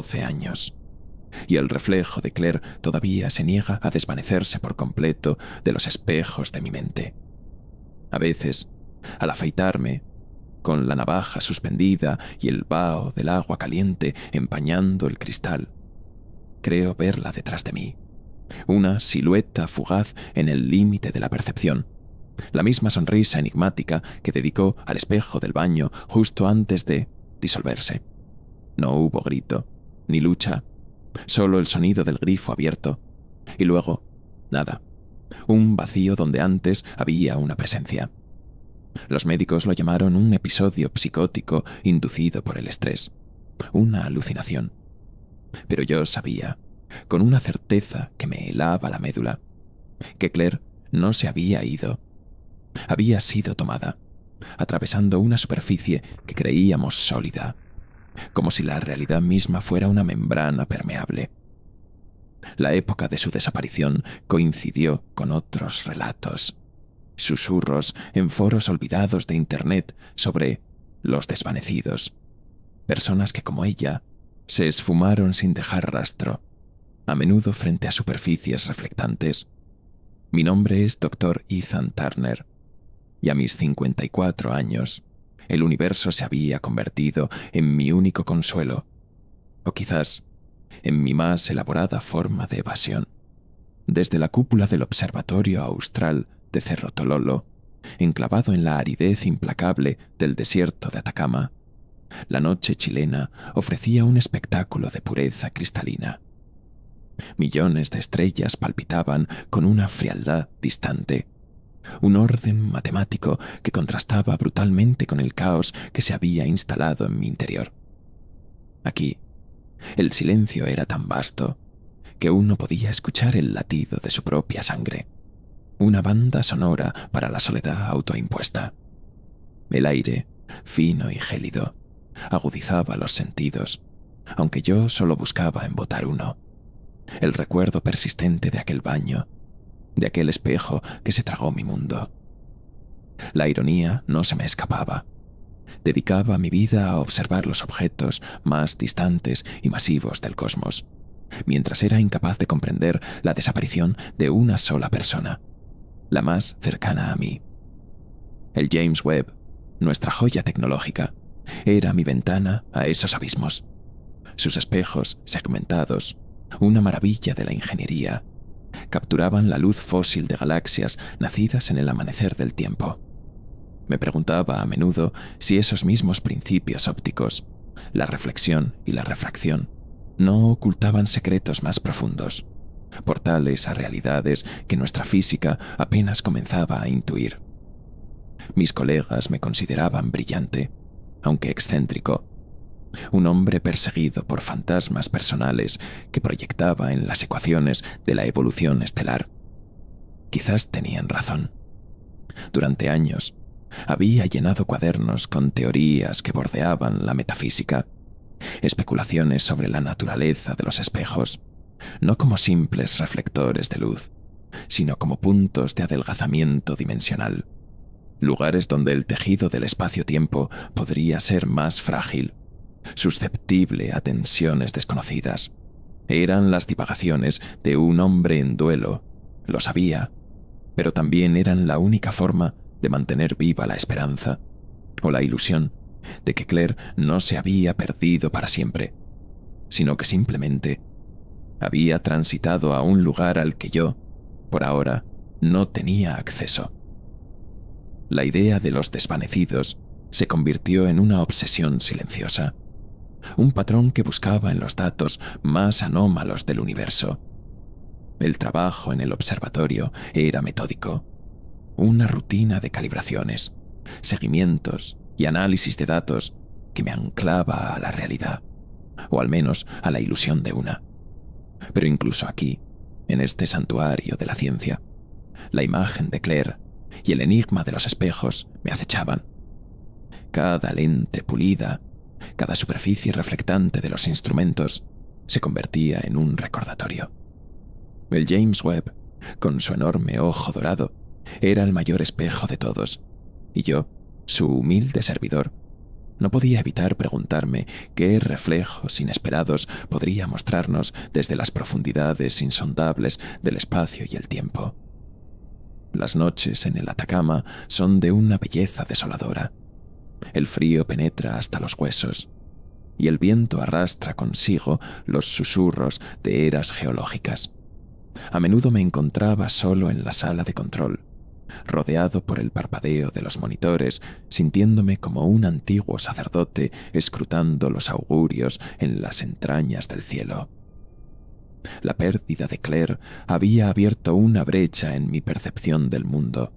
12 años. Y el reflejo de Claire todavía se niega a desvanecerse por completo de los espejos de mi mente. A veces, al afeitarme, con la navaja suspendida y el vaho del agua caliente empañando el cristal, creo verla detrás de mí, una silueta fugaz en el límite de la percepción, la misma sonrisa enigmática que dedicó al espejo del baño justo antes de disolverse. No hubo grito, ni lucha, solo el sonido del grifo abierto, y luego, nada, un vacío donde antes había una presencia. Los médicos lo llamaron un episodio psicótico inducido por el estrés, una alucinación. Pero yo sabía, con una certeza que me helaba la médula, que Claire no se había ido. Había sido tomada, atravesando una superficie que creíamos sólida, como si la realidad misma fuera una membrana permeable. La época de su desaparición coincidió con otros relatos, susurros en foros olvidados de Internet sobre los desvanecidos, personas que como ella se esfumaron sin dejar rastro, a menudo frente a superficies reflectantes. Mi nombre es Dr. Ethan Turner, y a mis 54 años, el universo se había convertido en mi único consuelo, o quizás en mi más elaborada forma de evasión. Desde la cúpula del Observatorio Austral de Cerro Tololo, enclavado en la aridez implacable del desierto de Atacama, la noche chilena ofrecía un espectáculo de pureza cristalina. Millones de estrellas palpitaban con una frialdad distante, un orden matemático que contrastaba brutalmente con el caos que se había instalado en mi interior. Aquí, el silencio era tan vasto que uno podía escuchar el latido de su propia sangre, una banda sonora para la soledad autoimpuesta. El aire, fino y gélido, agudizaba los sentidos, aunque yo solo buscaba embotar uno, el recuerdo persistente de aquel baño, de aquel espejo que se tragó mi mundo. La ironía no se me escapaba. Dedicaba mi vida a observar los objetos más distantes y masivos del cosmos, mientras era incapaz de comprender la desaparición de una sola persona, la más cercana a mí. El James Webb, nuestra joya tecnológica, era mi ventana a esos abismos. Sus espejos segmentados, una maravilla de la ingeniería, capturaban la luz fósil de galaxias nacidas en el amanecer del tiempo. Me preguntaba a menudo si esos mismos principios ópticos, la reflexión y la refracción, no ocultaban secretos más profundos, portales a realidades que nuestra física apenas comenzaba a intuir. Mis colegas me consideraban brillante, aunque excéntrico, un hombre perseguido por fantasmas personales que proyectaba en las ecuaciones de la evolución estelar. Quizás tenían razón. Durante años, había llenado cuadernos con teorías que bordeaban la metafísica, especulaciones sobre la naturaleza de los espejos, no como simples reflectores de luz, sino como puntos de adelgazamiento dimensional, lugares donde el tejido del espacio-tiempo podría ser más frágil, susceptible a tensiones desconocidas. Eran las divagaciones de un hombre en duelo, lo sabía, pero también eran la única forma de mantener viva la esperanza, o la ilusión de que Claire no se había perdido para siempre, sino que simplemente había transitado a un lugar al que yo, por ahora, no tenía acceso. La idea de los desvanecidos se convirtió en una obsesión silenciosa, un patrón que buscaba en los datos más anómalos del universo. El trabajo en el observatorio era metódico, una rutina de calibraciones, seguimientos y análisis de datos que me anclaba a la realidad, o al menos a la ilusión de una. Pero incluso aquí, en este santuario de la ciencia, la imagen de Claire y el enigma de los espejos me acechaban. Cada lente pulida, cada superficie reflectante de los instrumentos se convertía en un recordatorio. El James Webb, con su enorme ojo dorado, era el mayor espejo de todos, y yo, su humilde servidor, no podía evitar preguntarme qué reflejos inesperados podría mostrarnos desde las profundidades insondables del espacio y el tiempo. Las noches en el Atacama son de una belleza desoladora. El frío penetra hasta los huesos, y el viento arrastra consigo los susurros de eras geológicas. A menudo me encontraba solo en la sala de control, rodeado por el parpadeo de los monitores, sintiéndome como un antiguo sacerdote escrutando los augurios en las entrañas del cielo. La pérdida de Claire había abierto una brecha en mi percepción del mundo,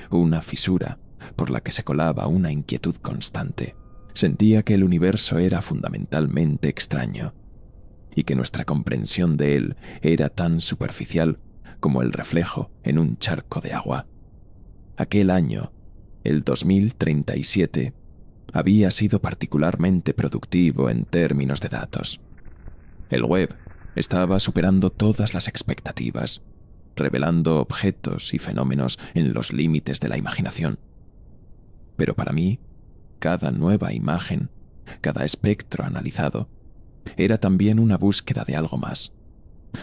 una fisura por la que se colaba una inquietud constante. Sentía que el universo era fundamentalmente extraño y que nuestra comprensión de él era tan superficial como el reflejo en un charco de agua. Aquel año, el 2037, había sido particularmente productivo en términos de datos. El web estaba superando todas las expectativas, revelando objetos y fenómenos en los límites de la imaginación. Pero para mí, cada nueva imagen, cada espectro analizado, era también una búsqueda de algo más,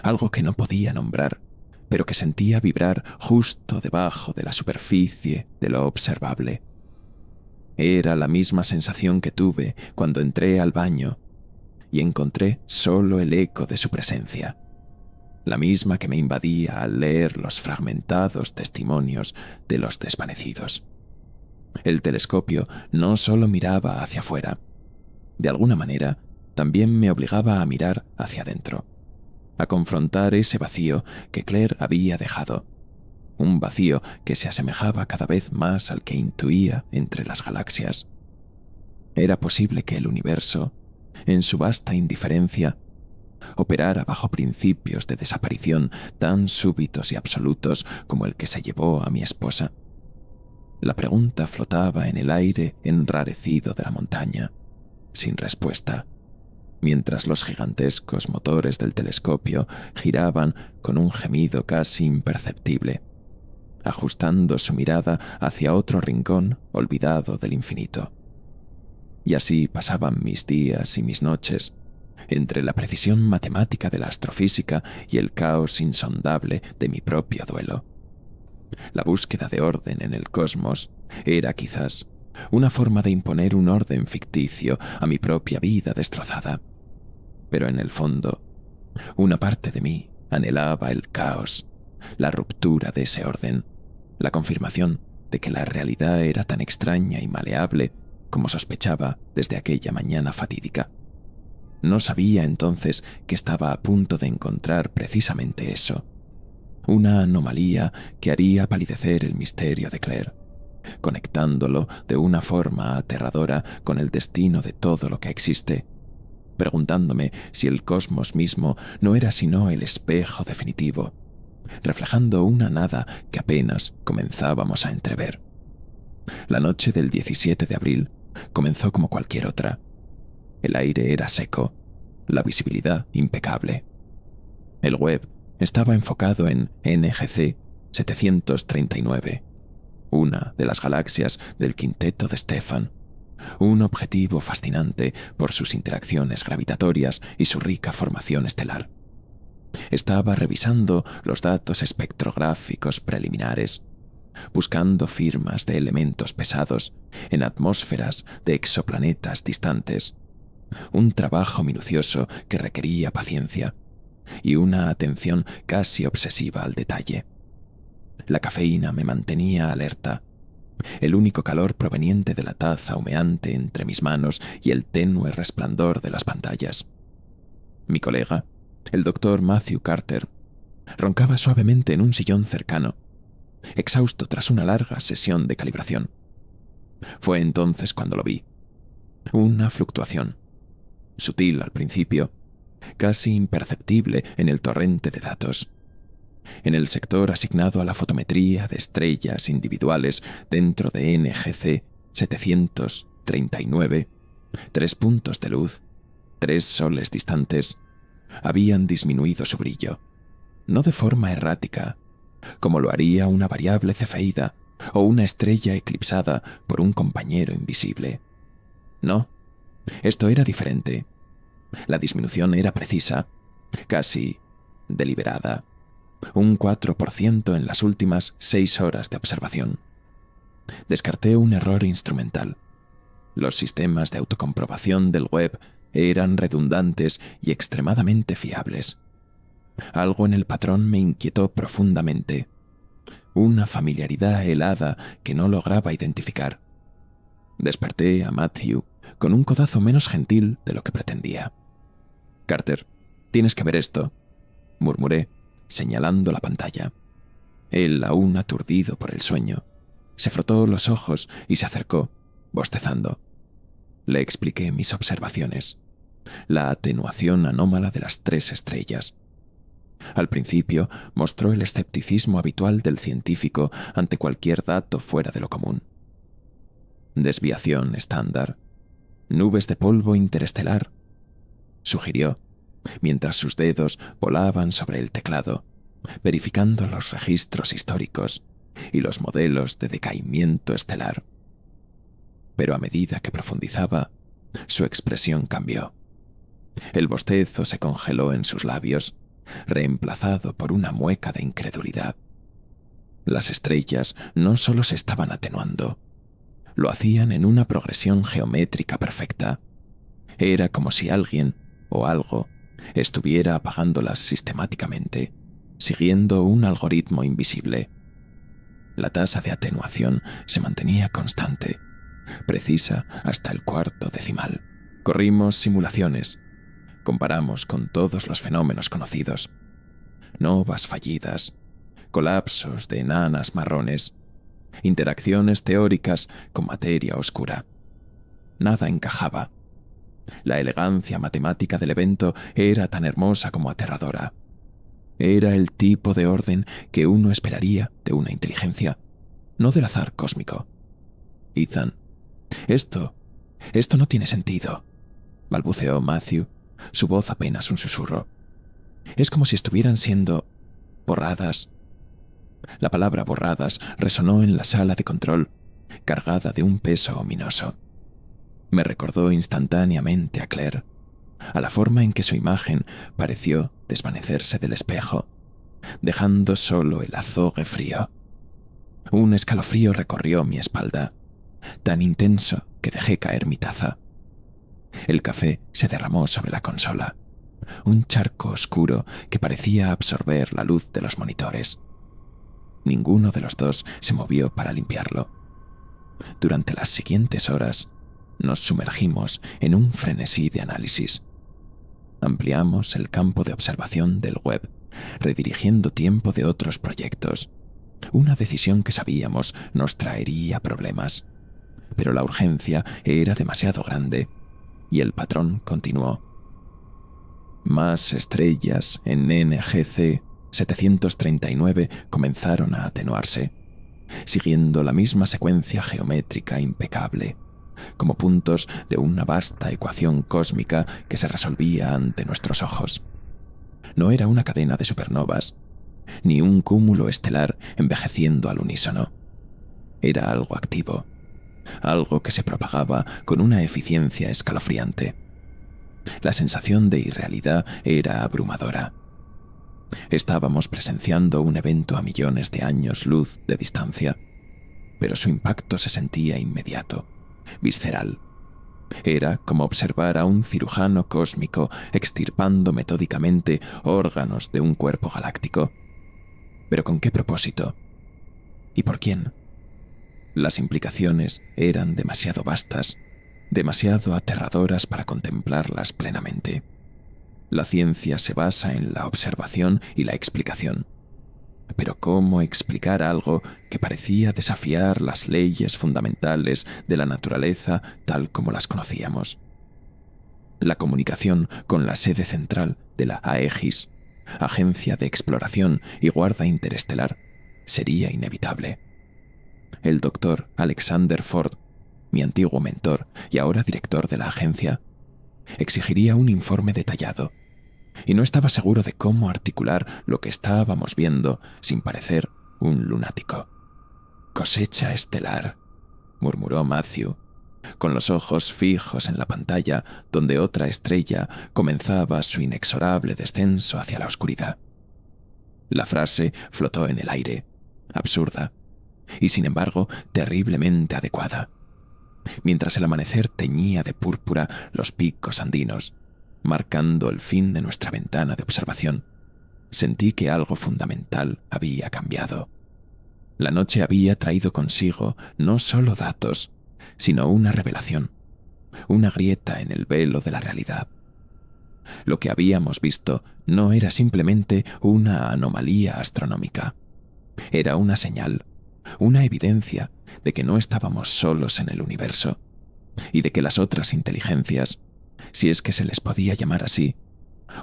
algo que no podía nombrar, pero que sentía vibrar justo debajo de la superficie de lo observable. Era la misma sensación que tuve cuando entré al baño y encontré solo el eco de su presencia, la misma que me invadía al leer los fragmentados testimonios de los desvanecidos. El telescopio no solo miraba hacia afuera, de alguna manera también me obligaba a mirar hacia adentro, a confrontar ese vacío que Claire había dejado, un vacío que se asemejaba cada vez más al que intuía entre las galaxias. Era posible que el universo, en su vasta indiferencia, operara bajo principios de desaparición tan súbitos y absolutos como el que se llevó a mi esposa. La pregunta flotaba en el aire enrarecido de la montaña, sin respuesta, mientras los gigantescos motores del telescopio giraban con un gemido casi imperceptible, ajustando su mirada hacia otro rincón olvidado del infinito. Y así pasaban mis días y mis noches, entre la precisión matemática de la astrofísica y el caos insondable de mi propio duelo. La búsqueda de orden en el cosmos era quizás una forma de imponer un orden ficticio a mi propia vida destrozada. Pero en el fondo, una parte de mí anhelaba el caos, la ruptura de ese orden, la confirmación de que la realidad era tan extraña y maleable como sospechaba desde aquella mañana fatídica. No sabía entonces que estaba a punto de encontrar precisamente eso, una anomalía que haría palidecer el misterio de Claire, conectándolo de una forma aterradora con el destino de todo lo que existe, preguntándome si el cosmos mismo no era sino el espejo definitivo, reflejando una nada que apenas comenzábamos a entrever. La noche del 17 de abril comenzó como cualquier otra. El aire era seco, la visibilidad impecable. El web estaba enfocado en NGC 739, una de las galaxias del quinteto de Stefan, un objetivo fascinante por sus interacciones gravitatorias y su rica formación estelar. Estaba revisando los datos espectrográficos preliminares, buscando firmas de elementos pesados en atmósferas de exoplanetas distantes, un trabajo minucioso que requería paciencia y una atención casi obsesiva al detalle. La cafeína me mantenía alerta, el único calor proveniente de la taza humeante entre mis manos y el tenue resplandor de las pantallas. Mi colega, el doctor Matthew Carter, roncaba suavemente en un sillón cercano, exhausto tras una larga sesión de calibración. Fue entonces cuando lo vi. Una fluctuación, sutil al principio, casi imperceptible en el torrente de datos. En el sector asignado a la fotometría de estrellas individuales dentro de NGC 739, 3 puntos de luz, 3 soles distantes, habían disminuido su brillo, no de forma errática, como lo haría una variable cefeída o una estrella eclipsada por un compañero invisible. No, esto era diferente. La disminución era precisa, casi deliberada. Un 4% en las últimas 6 horas de observación. Descarté un error instrumental. Los sistemas de autocomprobación del web eran redundantes y extremadamente fiables. Algo en el patrón me inquietó profundamente. Una familiaridad helada que no lograba identificar. Desperté a Matthew con un codazo menos gentil de lo que pretendía. «Carter, tienes que ver esto», murmuré, señalando la pantalla. Él, aún aturdido por el sueño, se frotó los ojos y se acercó, bostezando. Le expliqué mis observaciones. La atenuación anómala de las 3 estrellas. Al principio mostró el escepticismo habitual del científico ante cualquier dato fuera de lo común. «Desviación estándar. Nubes de polvo interestelar», sugirió, mientras sus dedos volaban sobre el teclado, verificando los registros históricos y los modelos de decaimiento estelar. Pero a medida que profundizaba, su expresión cambió. El bostezo se congeló en sus labios, reemplazado por una mueca de incredulidad. Las estrellas no solo se estaban atenuando, lo hacían en una progresión geométrica perfecta. Era como si alguien o algo estuviera apagándolas sistemáticamente, siguiendo un algoritmo invisible. La tasa de atenuación se mantenía constante, precisa hasta el 4º decimal. Corrimos simulaciones, comparamos con todos los fenómenos conocidos. Novas fallidas, colapsos de enanas marrones, interacciones teóricas con materia oscura. Nada encajaba. La elegancia matemática del evento era tan hermosa como aterradora. Era el tipo de orden que uno esperaría de una inteligencia, no del azar cósmico. «Ethan, esto no tiene sentido», balbuceó Matthew, su voz apenas un susurro. «Es como si estuvieran siendo borradas». La palabra borradas resonó en la sala de control, cargada de un peso ominoso. Me recordó instantáneamente a Claire, a la forma en que su imagen pareció desvanecerse del espejo, dejando solo el azogue frío. Un escalofrío recorrió mi espalda, tan intenso que dejé caer mi taza. El café se derramó sobre la consola, un charco oscuro que parecía absorber la luz de los monitores. Ninguno de los dos se movió para limpiarlo. Durante las siguientes horas, nos sumergimos en un frenesí de análisis. Ampliamos el campo de observación del web, redirigiendo tiempo de otros proyectos. Una decisión que sabíamos nos traería problemas. Pero la urgencia era demasiado grande, y el patrón continuó. Más estrellas en NGC 739 comenzaron a atenuarse, siguiendo la misma secuencia geométrica impecable, como puntos de una vasta ecuación cósmica que se resolvía ante nuestros ojos. No era una cadena de supernovas, ni un cúmulo estelar envejeciendo al unísono. Era algo activo, algo que se propagaba con una eficiencia escalofriante. La sensación de irrealidad era abrumadora. Estábamos presenciando un evento a millones de años luz de distancia, pero su impacto se sentía inmediato, visceral. Era como observar a un cirujano cósmico extirpando metódicamente órganos de un cuerpo galáctico. ¿Pero con qué propósito? ¿Y por quién? Las implicaciones eran demasiado vastas, demasiado aterradoras para contemplarlas plenamente. La ciencia se basa en la observación y la explicación. Pero ¿cómo explicar algo que parecía desafiar las leyes fundamentales de la naturaleza tal como las conocíamos? La comunicación con la sede central de la AEGIS, Agencia de Exploración y Guarda Interestelar, sería inevitable. El doctor Alexander Ford, mi antiguo mentor y ahora director de la agencia, exigiría un informe detallado, y no estaba seguro de cómo articular lo que estábamos viendo sin parecer un lunático. «Cosecha estelar», murmuró Matthew, con los ojos fijos en la pantalla donde otra estrella comenzaba su inexorable descenso hacia la oscuridad. La frase flotó en el aire, absurda, y sin embargo terriblemente adecuada. Mientras el amanecer teñía de púrpura los picos andinos, marcando el fin de nuestra ventana de observación, sentí que algo fundamental había cambiado. La noche había traído consigo no solo datos, sino una revelación, una grieta en el velo de la realidad. Lo que habíamos visto no era simplemente una anomalía astronómica. Era una señal, una evidencia de que no estábamos solos en el universo y de que las otras inteligencias, si es que se les podía llamar así,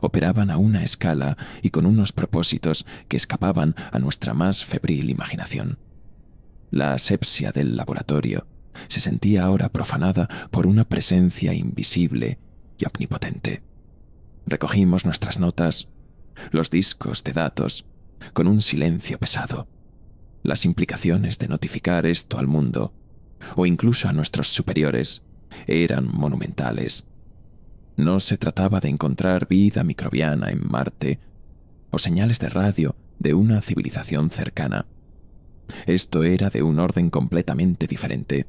operaban a una escala y con unos propósitos que escapaban a nuestra más febril imaginación. La asepsia del laboratorio se sentía ahora profanada por una presencia invisible y omnipotente. Recogimos nuestras notas, los discos de datos, con un silencio pesado. Las implicaciones de notificar esto al mundo, o incluso a nuestros superiores, eran monumentales. No se trataba de encontrar vida microbiana en Marte o señales de radio de una civilización cercana. Esto era de un orden completamente diferente,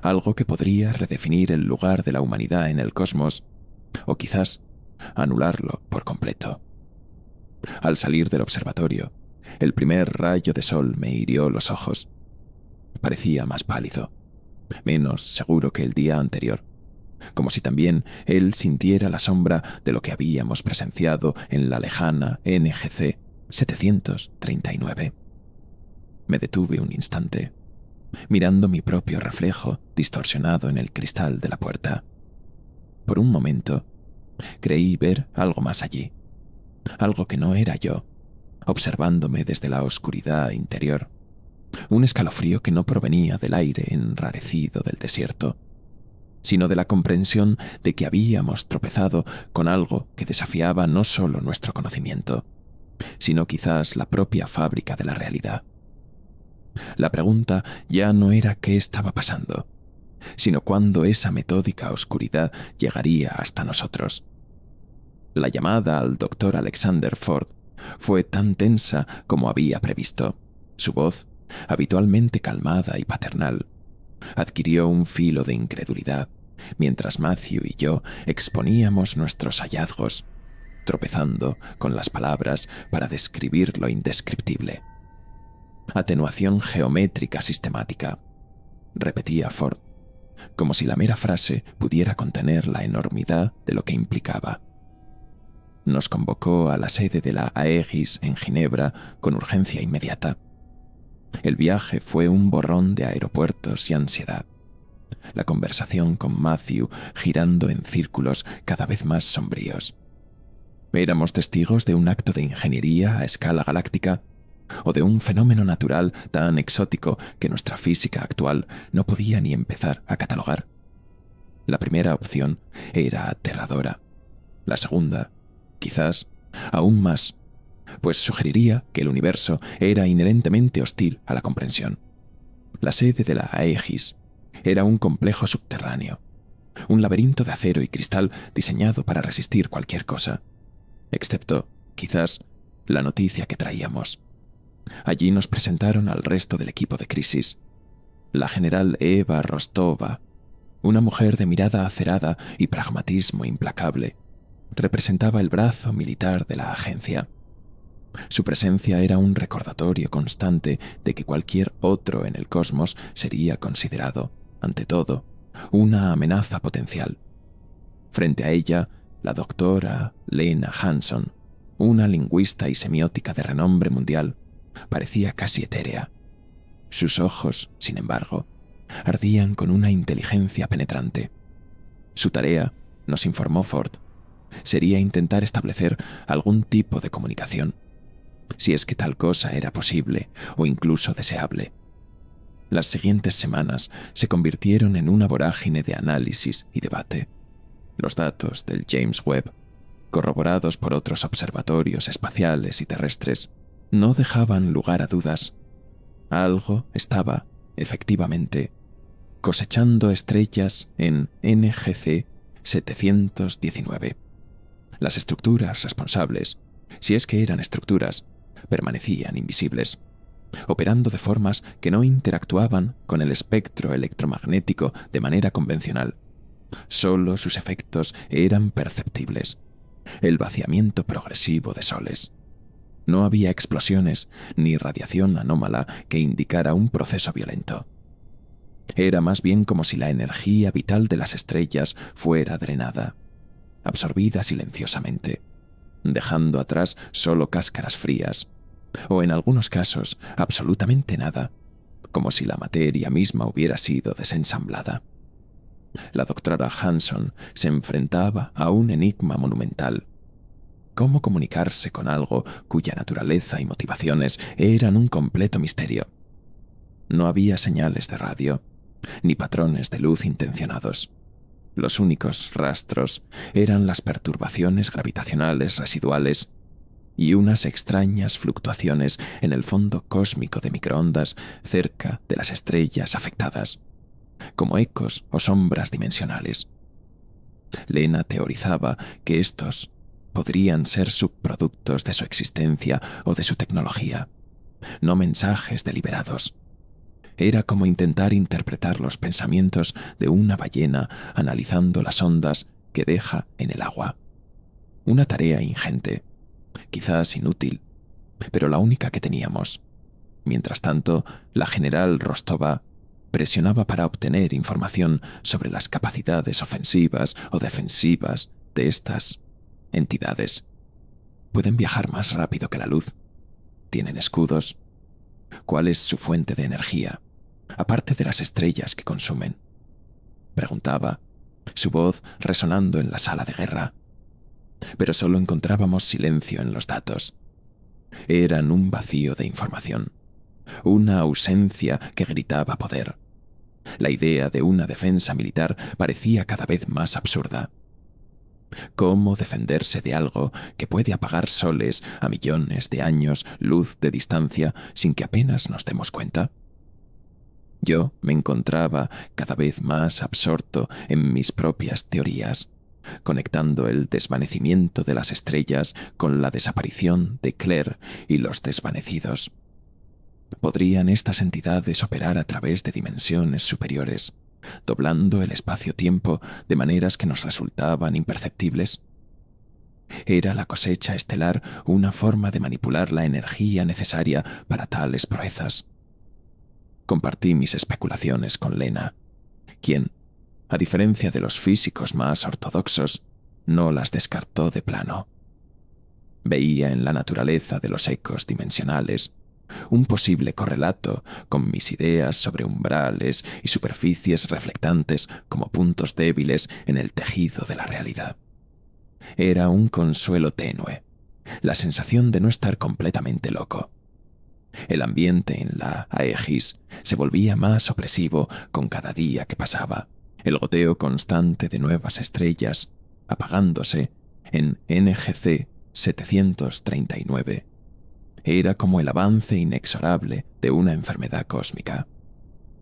algo que podría redefinir el lugar de la humanidad en el cosmos, o quizás anularlo por completo. Al salir del observatorio, el primer rayo de sol me hirió los ojos. Parecía más pálido, menos seguro que el día anterior, como si también él sintiera la sombra de lo que habíamos presenciado en la lejana NGC 739. Me detuve un instante, mirando mi propio reflejo distorsionado en el cristal de la puerta. Por un momento, creí ver algo más allí, algo que no era yo, observándome desde la oscuridad interior, un escalofrío que no provenía del aire enrarecido del desierto, sino de la comprensión de que habíamos tropezado con algo que desafiaba no solo nuestro conocimiento, sino quizás la propia fábrica de la realidad. La pregunta ya no era qué estaba pasando, sino cuándo esa metódica oscuridad llegaría hasta nosotros. La llamada al doctor Alexander Ford fue tan tensa como había previsto. Su voz, habitualmente calmada y paternal, adquirió un filo de incredulidad mientras Matthew y yo exponíamos nuestros hallazgos, tropezando con las palabras para describir lo indescriptible. Atenuación geométrica sistemática, repetía Ford, como si la mera frase pudiera contener la enormidad de lo que implicaba. Nos convocó a la sede de la Aegis en Ginebra con urgencia inmediata. El viaje fue un borrón de aeropuertos y ansiedad. La conversación con Matthew girando en círculos cada vez más sombríos. Éramos testigos de un acto de ingeniería a escala galáctica o de un fenómeno natural tan exótico que nuestra física actual no podía ni empezar a catalogar. La primera opción era aterradora. La segunda, quizás, aún más, pues sugeriría que el universo era inherentemente hostil a la comprensión. La sede de la Aegis era un complejo subterráneo, un laberinto de acero y cristal diseñado para resistir cualquier cosa, excepto, quizás, la noticia que traíamos. Allí nos presentaron al resto del equipo de crisis. La general Eva Rostova, una mujer de mirada acerada y pragmatismo implacable, representaba el brazo militar de la agencia. Su presencia era un recordatorio constante de que cualquier otro en el cosmos sería considerado, ante todo, una amenaza potencial. Frente a ella, la doctora Lena Hanson, una lingüista y semiótica de renombre mundial, parecía casi etérea. Sus ojos, sin embargo, ardían con una inteligencia penetrante. Su tarea, nos informó Ford, sería intentar establecer algún tipo de comunicación, si es que tal cosa era posible o incluso deseable. Las siguientes semanas se convirtieron en una vorágine de análisis y debate. Los datos del James Webb, corroborados por otros observatorios espaciales y terrestres, no dejaban lugar a dudas. Algo estaba, efectivamente, cosechando estrellas en NGC 719. Las estructuras responsables, si es que eran estructuras, permanecían invisibles, operando de formas que no interactuaban con el espectro electromagnético de manera convencional. Solo sus efectos eran perceptibles. El vaciamiento progresivo de soles. No había explosiones ni radiación anómala que indicara un proceso violento. Era más bien como si la energía vital de las estrellas fuera drenada, absorbida silenciosamente, dejando atrás solo cáscaras frías, o en algunos casos absolutamente nada, como si la materia misma hubiera sido desensamblada. La doctora Hanson se enfrentaba a un enigma monumental. ¿Cómo comunicarse con algo cuya naturaleza y motivaciones eran un completo misterio? No había señales de radio, ni patrones de luz intencionados. Los únicos rastros eran las perturbaciones gravitacionales residuales y unas extrañas fluctuaciones en el fondo cósmico de microondas cerca de las estrellas afectadas, como ecos o sombras dimensionales. Lena teorizaba que estos podrían ser subproductos de su existencia o de su tecnología, no mensajes deliberados. Era como intentar interpretar los pensamientos de una ballena analizando las ondas que deja en el agua. Una tarea ingente, quizás inútil, pero la única que teníamos. Mientras tanto, la general Rostova presionaba para obtener información sobre las capacidades ofensivas o defensivas de estas entidades. Pueden viajar más rápido que la luz. Tienen escudos. ¿Cuál es su fuente de energía, aparte de las estrellas que consumen? Preguntaba, su voz resonando en la sala de guerra. Pero solo encontrábamos silencio en los datos. Eran un vacío de información, una ausencia que gritaba poder. La idea de una defensa militar parecía cada vez más absurda. ¿Cómo defenderse de algo que puede apagar soles a millones de años luz de distancia sin que apenas nos demos cuenta? Yo me encontraba cada vez más absorto en mis propias teorías, conectando el desvanecimiento de las estrellas con la desaparición de Claire y los desvanecidos. ¿Podrían estas entidades operar a través de dimensiones superiores, doblando el espacio-tiempo de maneras que nos resultaban imperceptibles? ¿Era la cosecha estelar una forma de manipular la energía necesaria para tales proezas? Compartí mis especulaciones con Lena, quien, a diferencia de los físicos más ortodoxos, no las descartó de plano. Veía en la naturaleza de los ecos dimensionales un posible correlato con mis ideas sobre umbrales y superficies reflectantes como puntos débiles en el tejido de la realidad. Era un consuelo tenue, la sensación de no estar completamente loco. El ambiente en la Aegis se volvía más opresivo con cada día que pasaba. El goteo constante de nuevas estrellas, apagándose en NGC 739. Era como el avance inexorable de una enfermedad cósmica.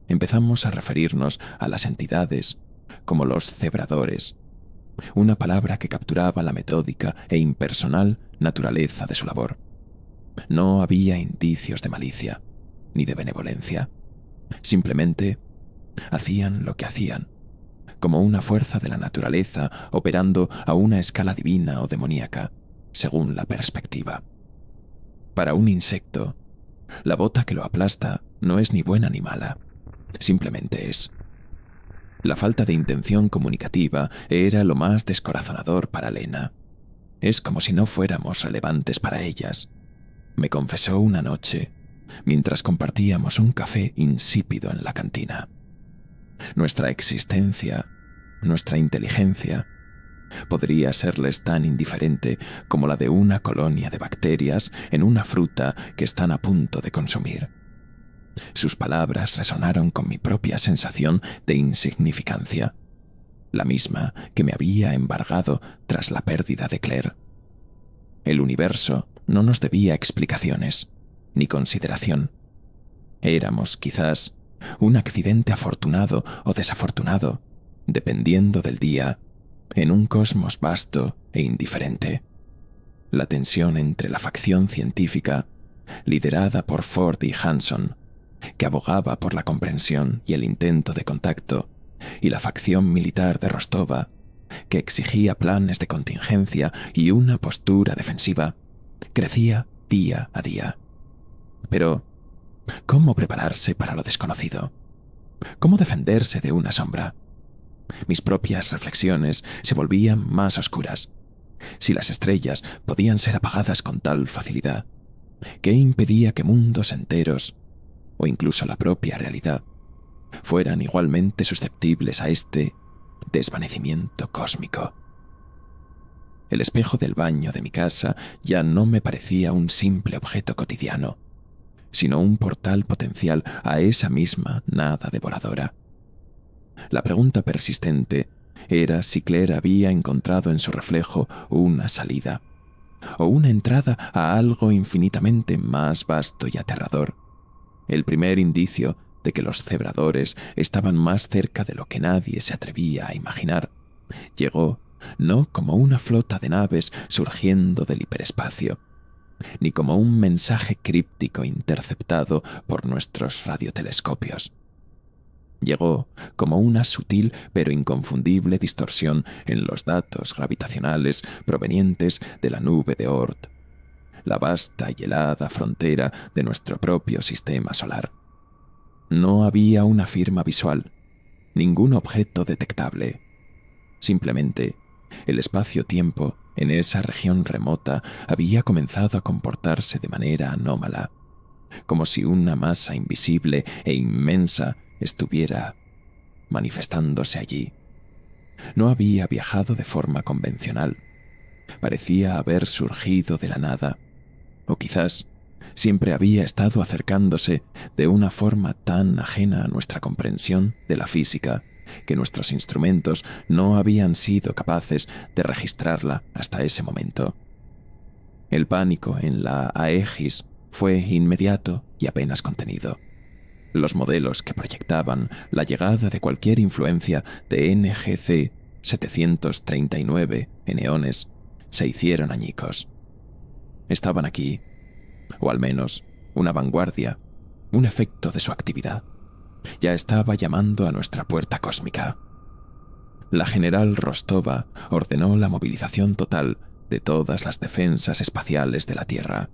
Empezamos a referirnos a las entidades como los cebradores, una palabra que capturaba la metódica e impersonal naturaleza de su labor. No había indicios de malicia, ni de benevolencia. Simplemente hacían lo que hacían, como una fuerza de la naturaleza operando a una escala divina o demoníaca, según la perspectiva. Para un insecto, la bota que lo aplasta no es ni buena ni mala, simplemente es. La falta de intención comunicativa era lo más descorazonador para Lena. Es como si no fuéramos relevantes para ellas, me confesó una noche, mientras compartíamos un café insípido en la cantina. Nuestra existencia, nuestra inteligencia, podría serles tan indiferente como la de una colonia de bacterias en una fruta que están a punto de consumir. Sus palabras resonaron con mi propia sensación de insignificancia, la misma que me había embargado tras la pérdida de Claire. El universo no nos debía explicaciones, ni consideración. Éramos, quizás, un accidente afortunado o desafortunado, dependiendo del día, en un cosmos vasto e indiferente. La tensión entre la facción científica, liderada por Ford y Hanson, que abogaba por la comprensión y el intento de contacto, y la facción militar de Rostova, que exigía planes de contingencia y una postura defensiva, crecía día a día. Pero, ¿cómo prepararse para lo desconocido? ¿Cómo defenderse de una sombra? Mis propias reflexiones se volvían más oscuras. Si las estrellas podían ser apagadas con tal facilidad, ¿qué impedía que mundos enteros, o incluso la propia realidad, fueran igualmente susceptibles a este desvanecimiento cósmico? El espejo del baño de mi casa ya no me parecía un simple objeto cotidiano, sino un portal potencial a esa misma nada devoradora. La pregunta persistente era si Claire había encontrado en su reflejo una salida, o una entrada a algo infinitamente más vasto y aterrador. El primer indicio de que los cebradores estaban más cerca de lo que nadie se atrevía a imaginar llegó no como una flota de naves surgiendo del hiperespacio, ni como un mensaje críptico interceptado por nuestros radiotelescopios. Llegó como una sutil pero inconfundible distorsión en los datos gravitacionales provenientes de la nube de Oort, la vasta y helada frontera de nuestro propio sistema solar. No había una firma visual, ningún objeto detectable. Simplemente, el espacio-tiempo en esa región remota había comenzado a comportarse de manera anómala, como si una masa invisible e inmensa estuviera manifestándose allí. No había viajado de forma convencional. Parecía haber surgido de la nada, o quizás siempre había estado acercándose de una forma tan ajena a nuestra comprensión de la física que nuestros instrumentos no habían sido capaces de registrarla hasta ese momento. El pánico en la Aegis fue inmediato y apenas contenido. Los modelos que proyectaban la llegada de cualquier influencia de NGC 739 en eones se hicieron añicos. Estaban aquí, o al menos una vanguardia, un efecto de su actividad. Ya estaba llamando a nuestra puerta cósmica. La general Rostova ordenó la movilización total de todas las defensas espaciales de la Tierra.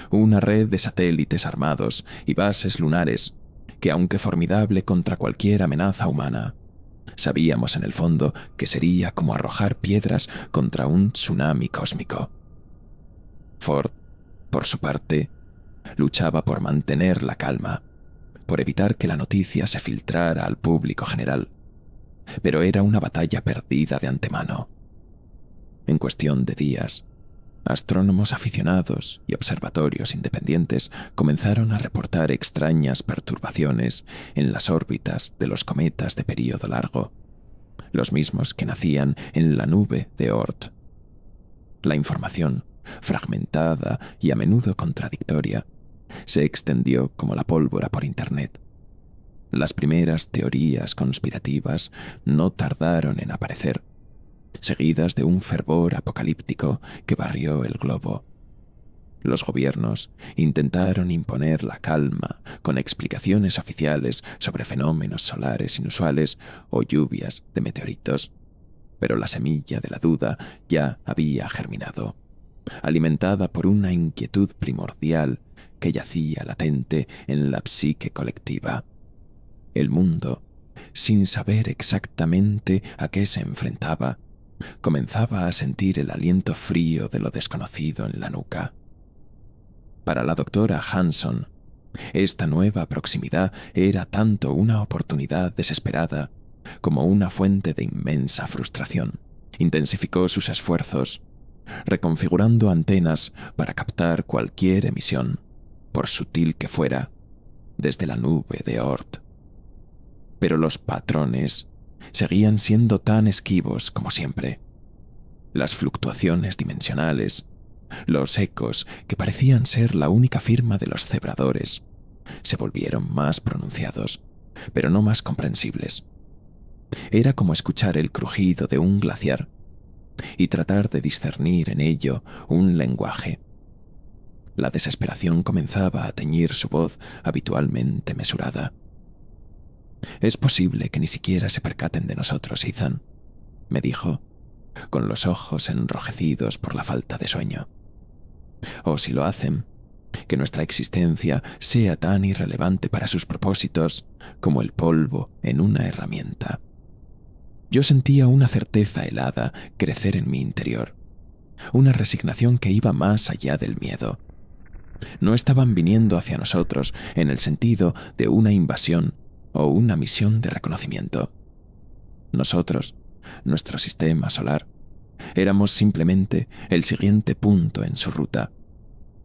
Una red de satélites armados y bases lunares que, aunque formidable contra cualquier amenaza humana, sabíamos en el fondo que sería como arrojar piedras contra un tsunami cósmico. Ford, por su parte, luchaba por mantener la calma, por evitar que la noticia se filtrara al público general, pero era una batalla perdida de antemano. En cuestión de días, astrónomos aficionados y observatorios independientes comenzaron a reportar extrañas perturbaciones en las órbitas de los cometas de período largo, los mismos que nacían en la nube de Oort. La información, fragmentada y a menudo contradictoria, se extendió como la pólvora por Internet. Las primeras teorías conspirativas no tardaron en aparecer, seguidas de un fervor apocalíptico que barrió el globo. Los gobiernos intentaron imponer la calma con explicaciones oficiales sobre fenómenos solares inusuales o lluvias de meteoritos, pero la semilla de la duda ya había germinado, alimentada por una inquietud primordial que yacía latente en la psique colectiva. El mundo, sin saber exactamente a qué se enfrentaba, comenzaba a sentir el aliento frío de lo desconocido en la nuca. Para la doctora Hanson, esta nueva proximidad era tanto una oportunidad desesperada como una fuente de inmensa frustración. Intensificó sus esfuerzos, reconfigurando antenas para captar cualquier emisión, por sutil que fuera, desde la nube de Oort. Pero los patrones seguían siendo tan esquivos como siempre. Las fluctuaciones dimensionales, los ecos que parecían ser la única firma de los cebradores, se volvieron más pronunciados, pero no más comprensibles. Era como escuchar el crujido de un glaciar y tratar de discernir en ello un lenguaje. La desesperación comenzaba a teñir su voz habitualmente mesurada. «Es posible que ni siquiera se percaten de nosotros, Ethan», me dijo, con los ojos enrojecidos por la falta de sueño. «O si lo hacen, que nuestra existencia sea tan irrelevante para sus propósitos como el polvo en una herramienta». Yo sentía una certeza helada crecer en mi interior, una resignación que iba más allá del miedo. No estaban viniendo hacia nosotros en el sentido de una invasión o una misión de reconocimiento. Nosotros, nuestro sistema solar, éramos simplemente el siguiente punto en su ruta,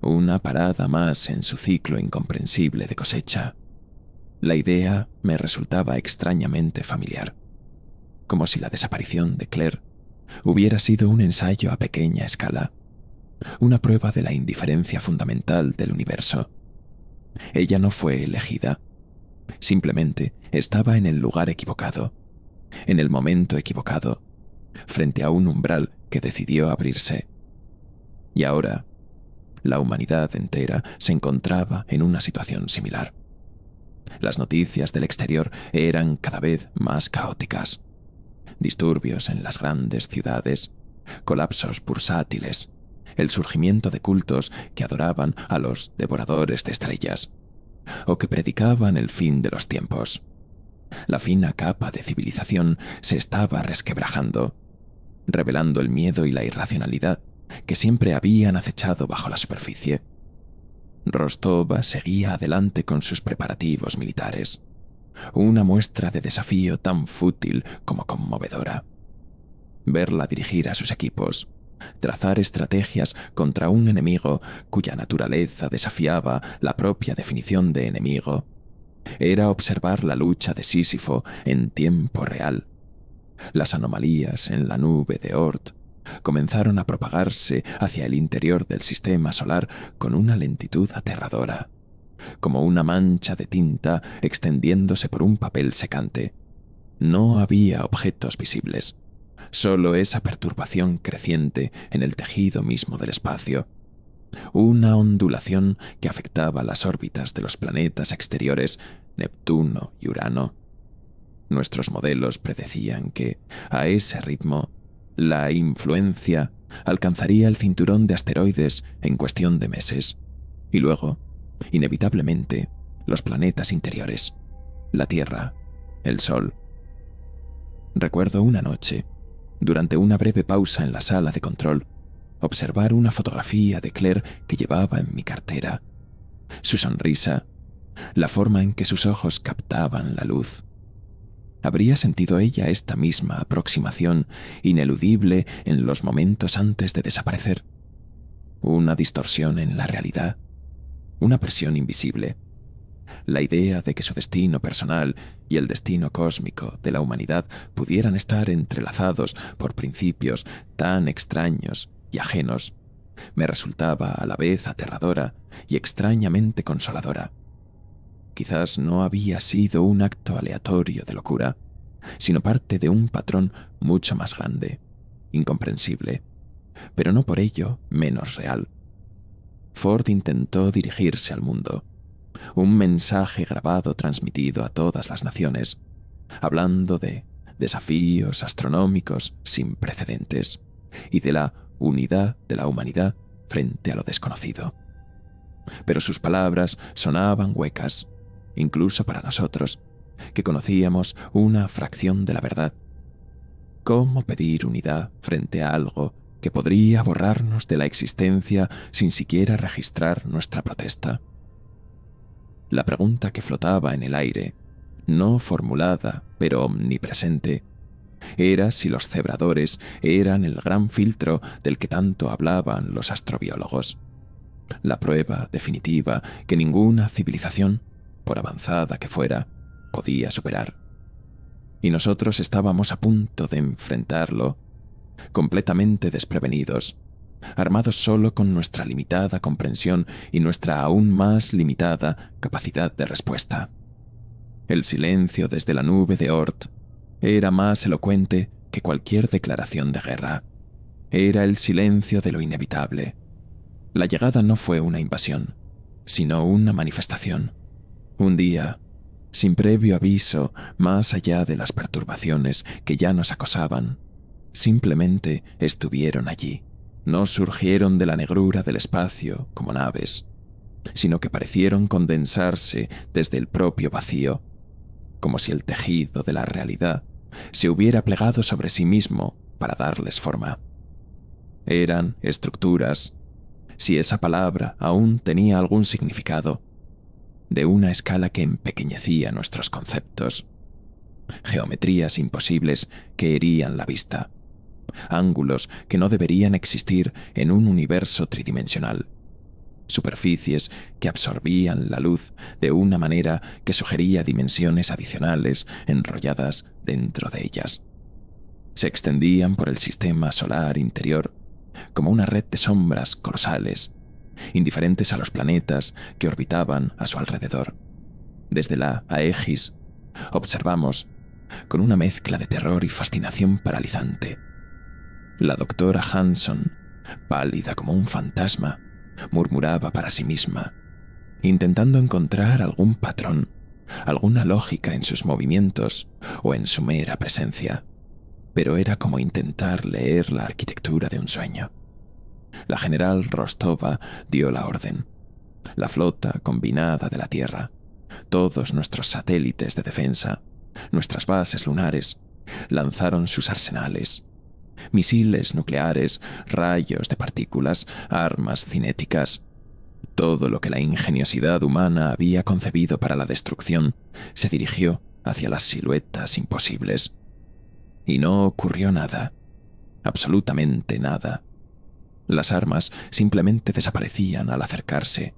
una parada más en su ciclo incomprensible de cosecha. La idea me resultaba extrañamente familiar, como si la desaparición de Claire hubiera sido un ensayo a pequeña escala, una prueba de la indiferencia fundamental del universo. Ella no fue elegida, simplemente estaba en el lugar equivocado, en el momento equivocado, frente a un umbral que decidió abrirse. Y ahora, la humanidad entera se encontraba en una situación similar. Las noticias del exterior eran cada vez más caóticas. Disturbios en las grandes ciudades, colapsos bursátiles, el surgimiento de cultos que adoraban a los devoradores de estrellas, o que predicaban el fin de los tiempos. La fina capa de civilización se estaba resquebrajando, revelando el miedo y la irracionalidad que siempre habían acechado bajo la superficie. Rostova seguía adelante con sus preparativos militares, una muestra de desafío tan fútil como conmovedora. Verla dirigir a sus equipos, trazar estrategias contra un enemigo cuya naturaleza desafiaba la propia definición de enemigo, era observar la lucha de Sísifo en tiempo real. Las anomalías en la nube de Oort comenzaron a propagarse hacia el interior del sistema solar con una lentitud aterradora, como una mancha de tinta extendiéndose por un papel secante. No había objetos visibles, solo esa perturbación creciente en el tejido mismo del espacio, una ondulación que afectaba las órbitas de los planetas exteriores Neptuno y Urano. Nuestros modelos predecían que, a ese ritmo, la influencia alcanzaría el cinturón de asteroides en cuestión de meses, y luego, inevitablemente, los planetas interiores, la Tierra, el Sol. Recuerdo una noche, durante una breve pausa en la sala de control, observar una fotografía de Claire que llevaba en mi cartera. Su sonrisa, la forma en que sus ojos captaban la luz. ¿Habría sentido ella esta misma aproximación ineludible en los momentos antes de desaparecer? Una distorsión en la realidad, una presión invisible. La idea de que su destino personal y el destino cósmico de la humanidad pudieran estar entrelazados por principios tan extraños y ajenos me resultaba a la vez aterradora y extrañamente consoladora. Quizás no había sido un acto aleatorio de locura, sino parte de un patrón mucho más grande, incomprensible, pero no por ello menos real. Ford intentó dirigirse al mundo, un mensaje grabado transmitido a todas las naciones, hablando de desafíos astronómicos sin precedentes y de la unidad de la humanidad frente a lo desconocido. Pero sus palabras sonaban huecas, incluso para nosotros, que conocíamos una fracción de la verdad. ¿Cómo pedir unidad frente a algo que podría borrarnos de la existencia sin siquiera registrar nuestra protesta? La pregunta que flotaba en el aire, no formulada, pero omnipresente, era si los cebradores eran el gran filtro del que tanto hablaban los astrobiólogos. La prueba definitiva que ninguna civilización, por avanzada que fuera, podía superar. Y nosotros estábamos a punto de enfrentarlo, completamente desprevenidos, armados solo con nuestra limitada comprensión y nuestra aún más limitada capacidad de respuesta. El silencio desde la nube de Oort era más elocuente que cualquier declaración de guerra. Era el silencio de lo inevitable. La llegada no fue una invasión, sino una manifestación. Un día, sin previo aviso, más allá de las perturbaciones que ya nos acosaban, simplemente estuvieron allí. No surgieron de la negrura del espacio como naves, sino que parecieron condensarse desde el propio vacío, como si el tejido de la realidad se hubiera plegado sobre sí mismo para darles forma. Eran estructuras, si esa palabra aún tenía algún significado, de una escala que empequeñecía nuestros conceptos, geometrías imposibles que herían la vista, ángulos que no deberían existir en un universo tridimensional, superficies que absorbían la luz de una manera que sugería dimensiones adicionales enrolladas dentro de ellas. Se extendían por el sistema solar interior como una red de sombras colosales, indiferentes a los planetas que orbitaban a su alrededor. Desde la Aegis observamos, con una mezcla de terror y fascinación paralizante, la doctora Hanson, pálida como un fantasma, murmuraba para sí misma, intentando encontrar algún patrón, alguna lógica en sus movimientos o en su mera presencia, pero era como intentar leer la arquitectura de un sueño. La general Rostova dio la orden. La flota combinada de la Tierra, todos nuestros satélites de defensa, nuestras bases lunares, lanzaron sus arsenales. Misiles nucleares, rayos de partículas, armas cinéticas. Todo lo que la ingeniosidad humana había concebido para la destrucción se dirigió hacia las siluetas imposibles. Y no ocurrió nada, absolutamente nada. Las armas simplemente desaparecían al acercarse,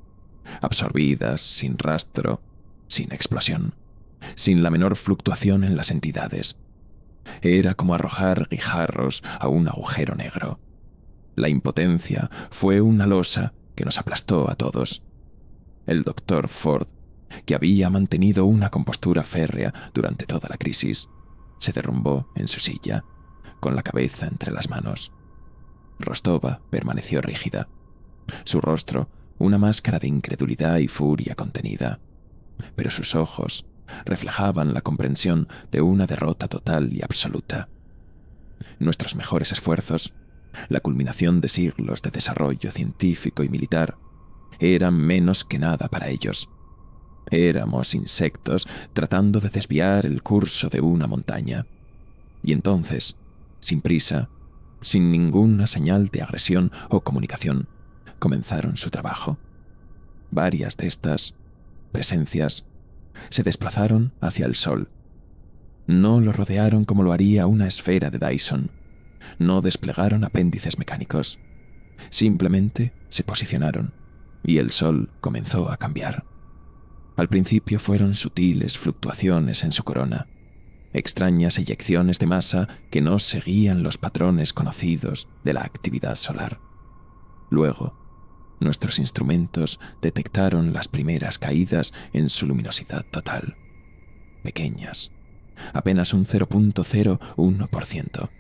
absorbidas, sin rastro, sin explosión, sin la menor fluctuación en las entidades. Era como arrojar guijarros a un agujero negro. La impotencia fue una losa que nos aplastó a todos. El doctor Ford, que había mantenido una compostura férrea durante toda la crisis, se derrumbó en su silla, con la cabeza entre las manos. Rostova permaneció rígida, su rostro una máscara de incredulidad y furia contenida, pero sus ojos reflejaban la comprensión de una derrota total y absoluta. Nuestros mejores esfuerzos, la culminación de siglos de desarrollo científico y militar, eran menos que nada para ellos. Éramos insectos tratando de desviar el curso de una montaña. Y entonces, sin prisa, sin ninguna señal de agresión o comunicación, comenzaron su trabajo. Varias de estas presencias se desplazaron hacia el Sol. No lo rodearon como lo haría una esfera de Dyson. No desplegaron apéndices mecánicos. Simplemente se posicionaron, y el Sol comenzó a cambiar. Al principio fueron sutiles fluctuaciones en su corona, extrañas eyecciones de masa que no seguían los patrones conocidos de la actividad solar. Luego, nuestros instrumentos detectaron las primeras caídas en su luminosidad total. Pequeñas, apenas un 0.01%,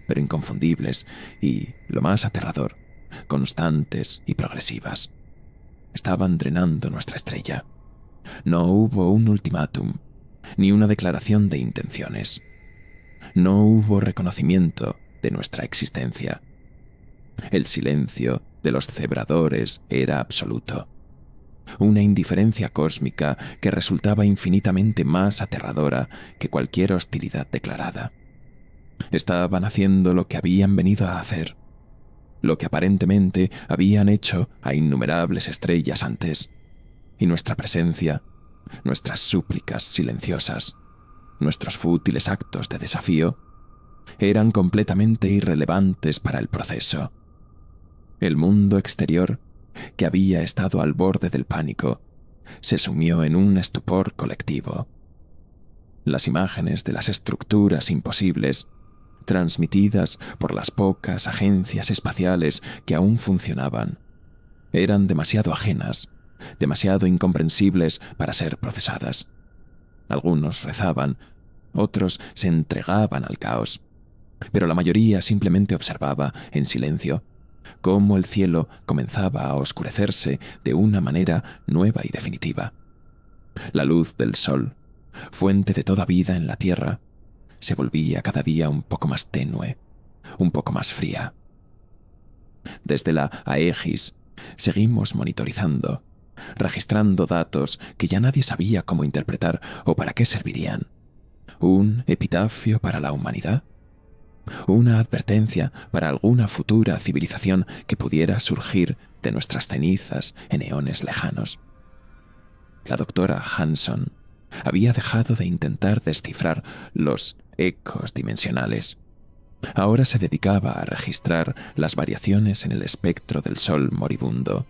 pero inconfundibles y, lo más aterrador, constantes y progresivas. Estaban drenando nuestra estrella. No hubo un ultimátum, ni una declaración de intenciones. No hubo reconocimiento de nuestra existencia. El silencio de los cebradores era absoluto. Una indiferencia cósmica que resultaba infinitamente más aterradora que cualquier hostilidad declarada. Estaban haciendo lo que habían venido a hacer, lo que aparentemente habían hecho a innumerables estrellas antes, y nuestra presencia, nuestras súplicas silenciosas, nuestros fútiles actos de desafío, eran completamente irrelevantes para el proceso. El mundo exterior, que había estado al borde del pánico, se sumió en un estupor colectivo. Las imágenes de las estructuras imposibles, transmitidas por las pocas agencias espaciales que aún funcionaban, eran demasiado ajenas, demasiado incomprensibles para ser procesadas. Algunos rezaban, otros se entregaban al caos, pero la mayoría simplemente observaba en silencio cómo el cielo comenzaba a oscurecerse de una manera nueva y definitiva. La luz del sol, fuente de toda vida en la Tierra, se volvía cada día un poco más tenue, un poco más fría. Desde la Aegis seguimos monitorizando, registrando datos que ya nadie sabía cómo interpretar o para qué servirían. ¿Un epitafio para la humanidad? ¿Una advertencia para alguna futura civilización que pudiera surgir de nuestras cenizas en eones lejanos? La doctora Hanson había dejado de intentar descifrar los ecos dimensionales. Ahora se dedicaba a registrar las variaciones en el espectro del Sol moribundo,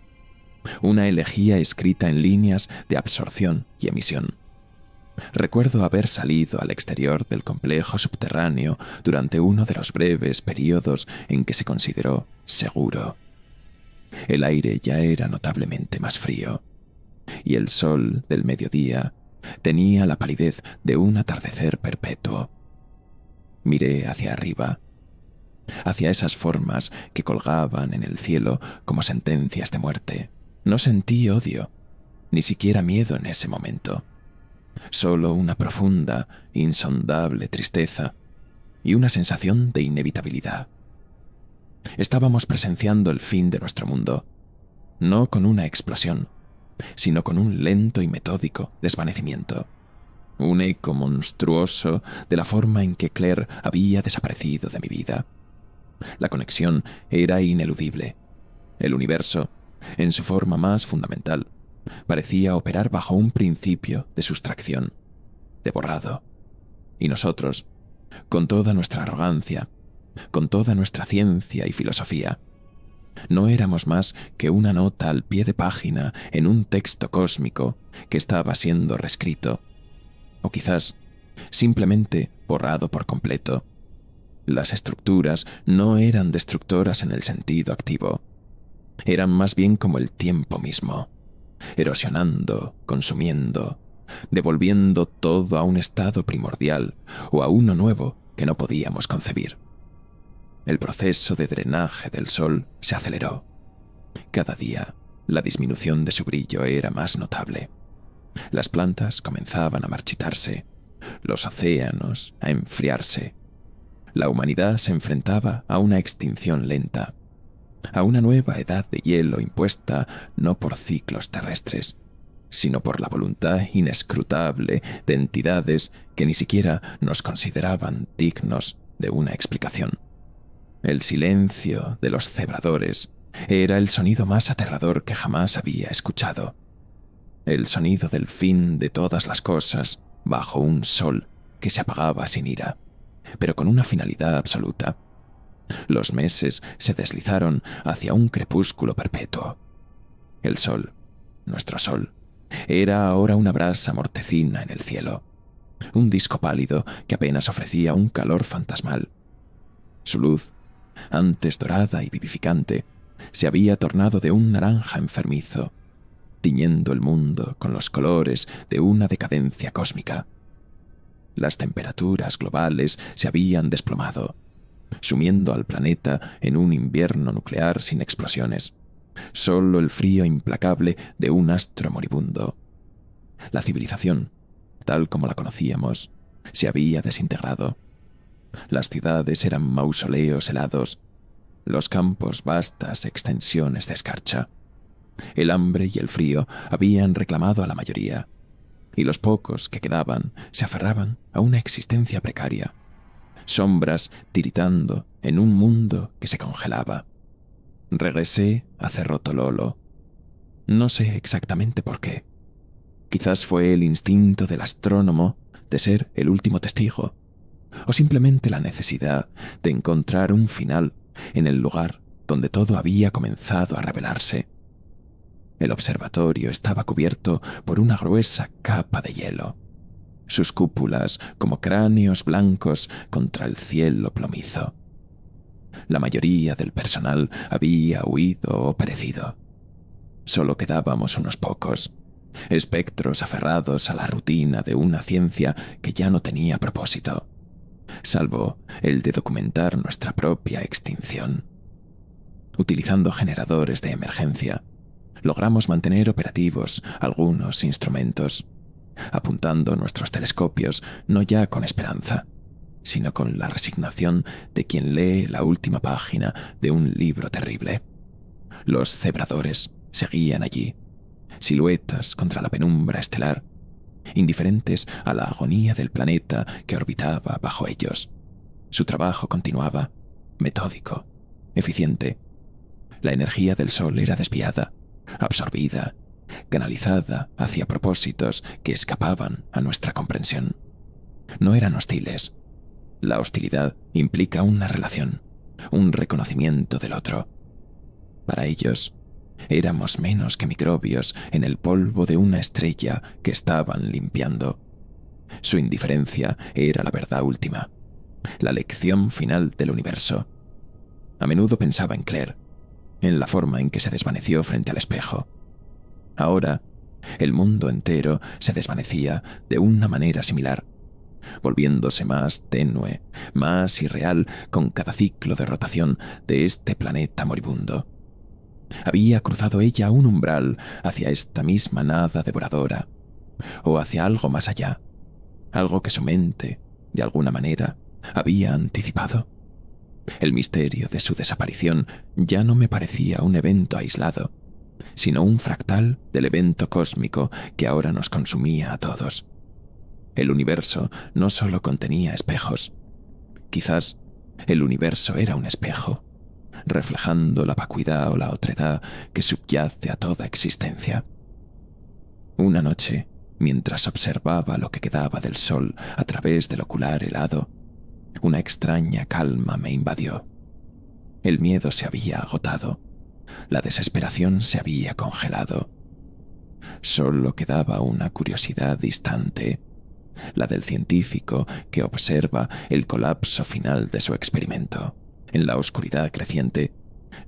una elegía escrita en líneas de absorción y emisión. Recuerdo haber salido al exterior del complejo subterráneo durante uno de los breves periodos en que se consideró seguro. El aire ya era notablemente más frío, y el sol del mediodía tenía la palidez de un atardecer perpetuo. Miré hacia arriba, hacia esas formas que colgaban en el cielo como sentencias de muerte. No sentí odio, ni siquiera miedo en ese momento. Solo una profunda, insondable tristeza y una sensación de inevitabilidad. Estábamos presenciando el fin de nuestro mundo, no con una explosión, sino con un lento y metódico desvanecimiento. Un eco monstruoso de la forma en que Claire había desaparecido de mi vida. La conexión era ineludible. El universo, en su forma más fundamental, parecía operar bajo un principio de sustracción, de borrado. Y nosotros, con toda nuestra arrogancia, con toda nuestra ciencia y filosofía, no éramos más que una nota al pie de página en un texto cósmico que estaba siendo reescrito, o quizás simplemente borrado por completo. Las estructuras no eran destructoras en el sentido activo. Eran más bien como el tiempo mismo, erosionando, consumiendo, devolviendo todo a un estado primordial o a uno nuevo que no podíamos concebir. El proceso de drenaje del sol se aceleró. Cada día, la disminución de su brillo era más notable. Las plantas comenzaban a marchitarse, los océanos a enfriarse. La humanidad se enfrentaba a una extinción lenta, a una nueva edad de hielo impuesta no por ciclos terrestres, sino por la voluntad inescrutable de entidades que ni siquiera nos consideraban dignos de una explicación. El silencio de los cebradores era el sonido más aterrador que jamás había escuchado. El sonido del fin de todas las cosas bajo un sol que se apagaba sin ira, pero con una finalidad absoluta. Los meses se deslizaron hacia un crepúsculo perpetuo. El sol, nuestro sol, era ahora una brasa mortecina en el cielo, un disco pálido que apenas ofrecía un calor fantasmal. Su luz, antes dorada y vivificante, se había tornado de un naranja enfermizo, tiñendo el mundo con los colores de una decadencia cósmica. Las temperaturas globales se habían desplomado, sumiendo al planeta en un invierno nuclear sin explosiones, solo el frío implacable de un astro moribundo. La civilización, tal como la conocíamos, se había desintegrado. Las ciudades eran mausoleos helados, los campos vastas extensiones de escarcha. El hambre y el frío habían reclamado a la mayoría, y los pocos que quedaban se aferraban a una existencia precaria, sombras tiritando en un mundo que se congelaba. Regresé a Cerro Tololo. No sé exactamente por qué. Quizás fue el instinto del astrónomo de ser el último testigo, o simplemente la necesidad de encontrar un final en el lugar donde todo había comenzado a revelarse. El observatorio estaba cubierto por una gruesa capa de hielo. sus cúpulas como cráneos blancos contra el cielo plomizo. La mayoría del personal había huido o perecido. Solo quedábamos unos pocos, espectros aferrados a la rutina de una ciencia que ya no tenía propósito, salvo el de documentar nuestra propia extinción. Utilizando generadores de emergencia, logramos mantener operativos algunos instrumentos, apuntando nuestros telescopios no ya con esperanza, sino con la resignación de quien lee la última página de un libro terrible. Los cebradores seguían allí, siluetas contra la penumbra estelar, indiferentes a la agonía del planeta que orbitaba bajo ellos. Su trabajo continuaba, metódico, eficiente. La energía del sol era desviada, absorbida, canalizada hacia propósitos que escapaban a nuestra comprensión. No eran hostiles. La hostilidad implica una relación, un reconocimiento del otro. Para ellos, éramos menos que microbios en el polvo de una estrella que estaban limpiando. Su indiferencia era la verdad última, la lección final del universo. A menudo pensaba en Claire, en la forma en que se desvaneció frente al espejo. Ahora, el mundo entero se desvanecía de una manera similar, volviéndose más tenue, más irreal con cada ciclo de rotación de este planeta moribundo. Había cruzado ella un umbral hacia esta misma nada devoradora, o hacia algo más allá, algo que su mente, de alguna manera, había anticipado. El misterio de su desaparición ya no me parecía un evento aislado, sino un fractal del evento cósmico que ahora nos consumía a todos. El universo no solo contenía espejos. Quizás el universo era un espejo, reflejando la vacuidad o la otredad que subyace a toda existencia. Una noche, mientras observaba lo que quedaba del sol a través del ocular helado, una extraña calma me invadió. El miedo se había agotado, la desesperación se había congelado. Solo quedaba una curiosidad distante, la del científico que observa el colapso final de su experimento. En la oscuridad creciente,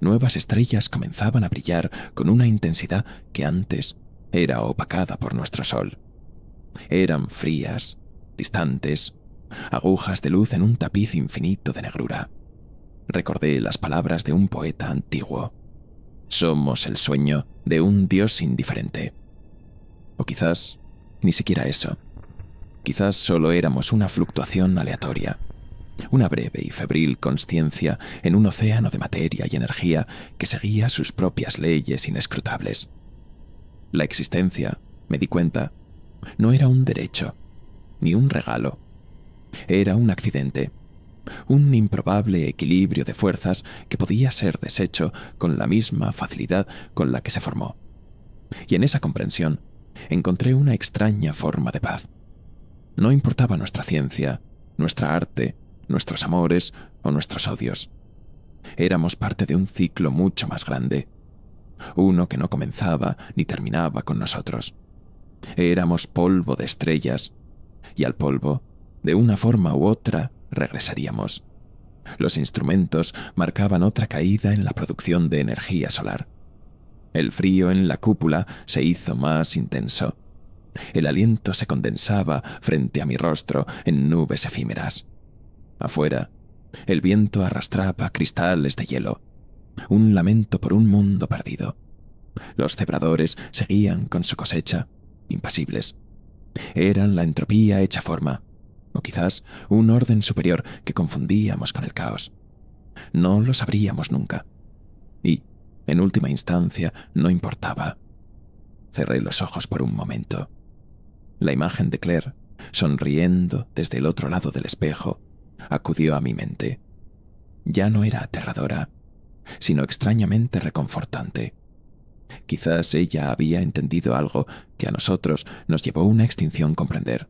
nuevas estrellas comenzaban a brillar con una intensidad que antes era opacada por nuestro sol. Eran frías, distantes, agujas de luz en un tapiz infinito de negrura. Recordé las palabras de un poeta antiguo. Somos el sueño de un dios indiferente. O quizás ni siquiera eso. Quizás solo éramos una fluctuación aleatoria, una breve y febril consciencia en un océano de materia y energía que seguía sus propias leyes inescrutables. La existencia, me di cuenta, no era un derecho, ni un regalo. Era un accidente, un improbable equilibrio de fuerzas que podía ser deshecho con la misma facilidad con la que se formó. Y en esa comprensión encontré una extraña forma de paz. No importaba nuestra ciencia, nuestra arte, nuestros amores o nuestros odios. Éramos parte de un ciclo mucho más grande, uno que no comenzaba ni terminaba con nosotros. Éramos polvo de estrellas, y al polvo, de una forma u otra, regresaríamos. Los instrumentos marcaban otra caída en la producción de energía solar. El frío en la cúpula se hizo más intenso. El aliento se condensaba frente a mi rostro en nubes efímeras. Afuera, el viento arrastraba cristales de hielo, un lamento por un mundo perdido. Los cebradores seguían con su cosecha, impasibles. Eran la entropía hecha forma, o quizás un orden superior que confundíamos con el caos. No lo sabríamos nunca. Y, en última instancia, no importaba. Cerré los ojos por un momento. La imagen de Claire, sonriendo desde el otro lado del espejo, acudió a mi mente. Ya no era aterradora, sino extrañamente reconfortante. Quizás ella había entendido algo que a nosotros nos llevó una extinción comprender.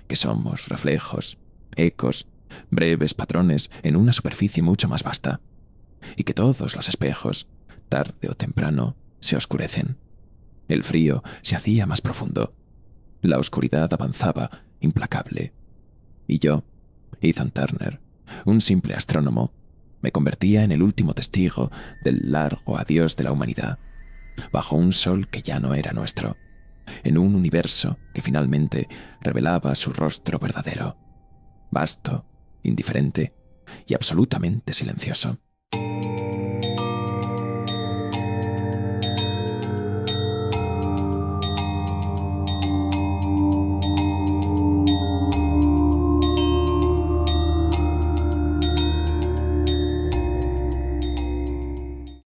Que somos reflejos, ecos, breves patrones en una superficie mucho más vasta. Y que todos los espejos, tarde o temprano, se oscurecen. El frío se hacía más profundo. La oscuridad avanzaba implacable, y yo, Ethan Turner, un simple astrónomo, me convertía en el último testigo del largo adiós de la humanidad, bajo un sol que ya no era nuestro, en un universo que finalmente revelaba su rostro verdadero, vasto, indiferente y absolutamente silencioso.